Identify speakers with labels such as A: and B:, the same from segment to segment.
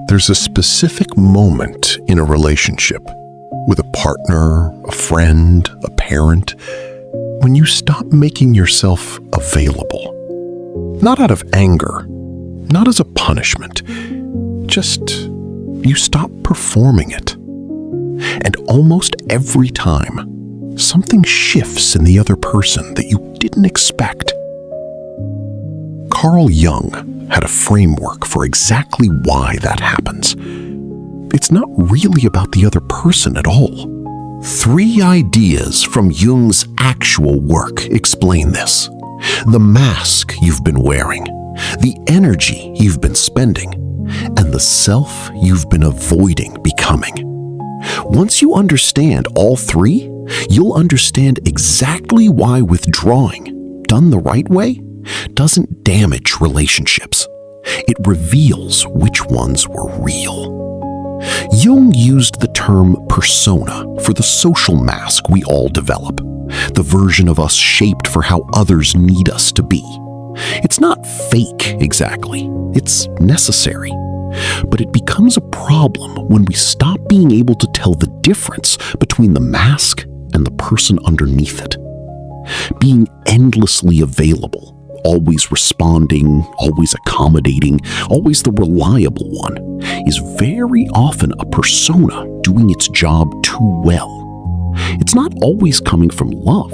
A: There's a specific moment in a relationship with a partner, a friend, a parent, when you stop making yourself available. Not out of anger, not as a punishment, just you stop performing it. And almost every time, something shifts in the other person that you didn't expect. Carl Jung had a framework for exactly why that happens. It's not really about the other person at all. 3 ideas from Jung's actual work explain this. The mask you've been wearing, the energy you've been spending, and the self you've been avoiding becoming. Once you understand all 3, you'll understand exactly why withdrawing, done the right way, doesn't damage relationships. It reveals which ones were real. Jung used the term persona for the social mask we all develop, the version of us shaped for how others need us to be. It's not fake exactly, it's necessary. But it becomes a problem when we stop being able to tell the difference between the mask and the person underneath it. Being endlessly available, always responding, always accommodating, always the reliable one, is very often a persona doing its job too well. It's not always coming from love.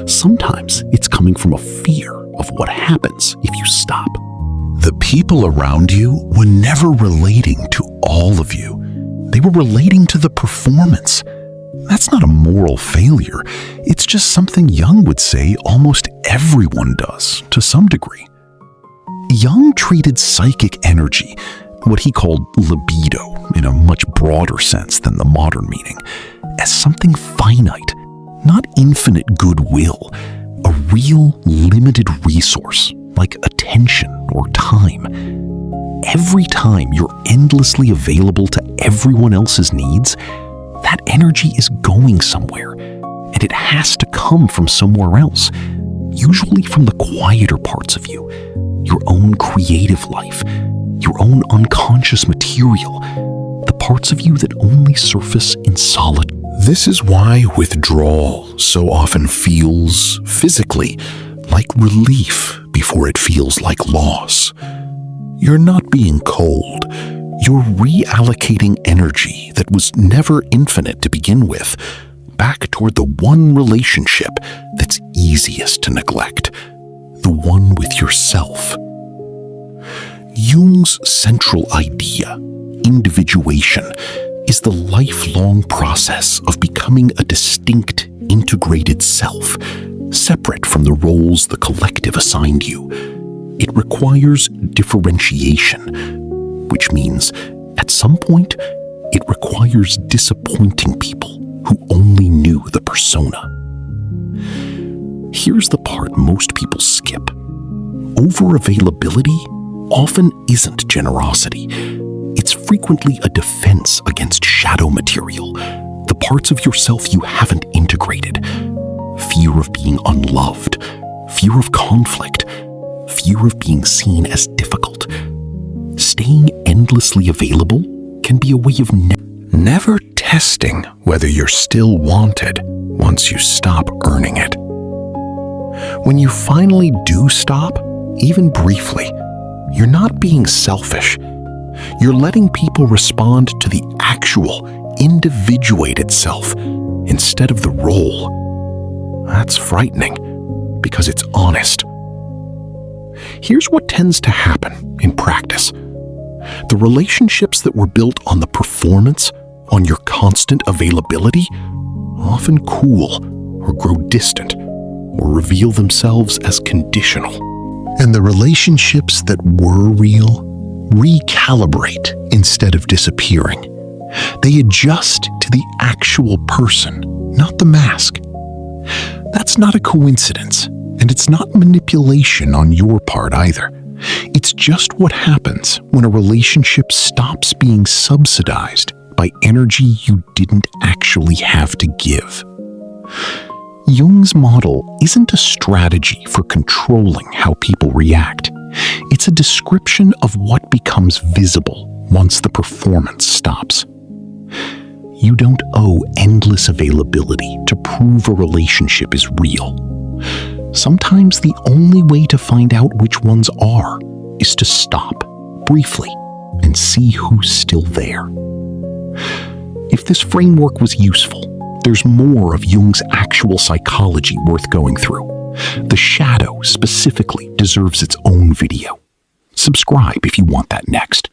A: Sometimes it's coming from a fear of what happens if you stop. The people around you were never relating to all of you. They were relating to the performance. That's not a moral failure. It's just something Jung would say almost everyone does, to some degree. Jung treated psychic energy, what he called libido in a much broader sense than the modern meaning, as something finite, not infinite goodwill, a real limited resource like attention or time. Every time you're endlessly available to everyone else's needs, that energy is going somewhere, and it has to come from somewhere else, usually from the quieter parts of you, your own creative life, your own unconscious material, the parts of you that only surface in solitude. This is why withdrawal so often feels, physically, like relief before it feels like loss. You're not being cold. You're reallocating energy that was never infinite to begin with, back toward the one relationship that's easiest to neglect, the one with yourself. Jung's central idea, individuation, is the lifelong process of becoming a distinct, integrated self, separate from the roles the collective assigned you. It requires differentiation, which means, at some point, it requires disappointing people who only knew the persona. Here's the part most people skip. Over-availability often isn't generosity. It's frequently a defense against shadow material, the parts of yourself you haven't integrated. Fear of being unloved, fear of conflict, fear of being seen as difficult. Staying endlessly available can be a way of never testing whether you're still wanted once you stop earning it. When you finally do stop, even briefly, you're not being selfish. You're letting people respond to the actual, individuated self instead of the role. That's frightening because it's honest. Here's what tends to happen in practice. The relationships that were built on the performance, on your constant availability, often cool or grow distant or reveal themselves as conditional. And the relationships that were real recalibrate instead of disappearing. They adjust to the actual person, not the mask. That's not a coincidence, and it's not manipulation on your part either. It's just what happens when a relationship stops being subsidized by energy you didn't actually have to give. Jung's model isn't a strategy for controlling how people react. It's a description of what becomes visible once the performance stops. You don't owe endless availability to prove a relationship is real. Sometimes the only way to find out which ones are is to stop briefly and see who's still there. If this framework was useful, there's more of Jung's actual psychology worth going through. The shadow specifically deserves its own video. Subscribe if you want that next.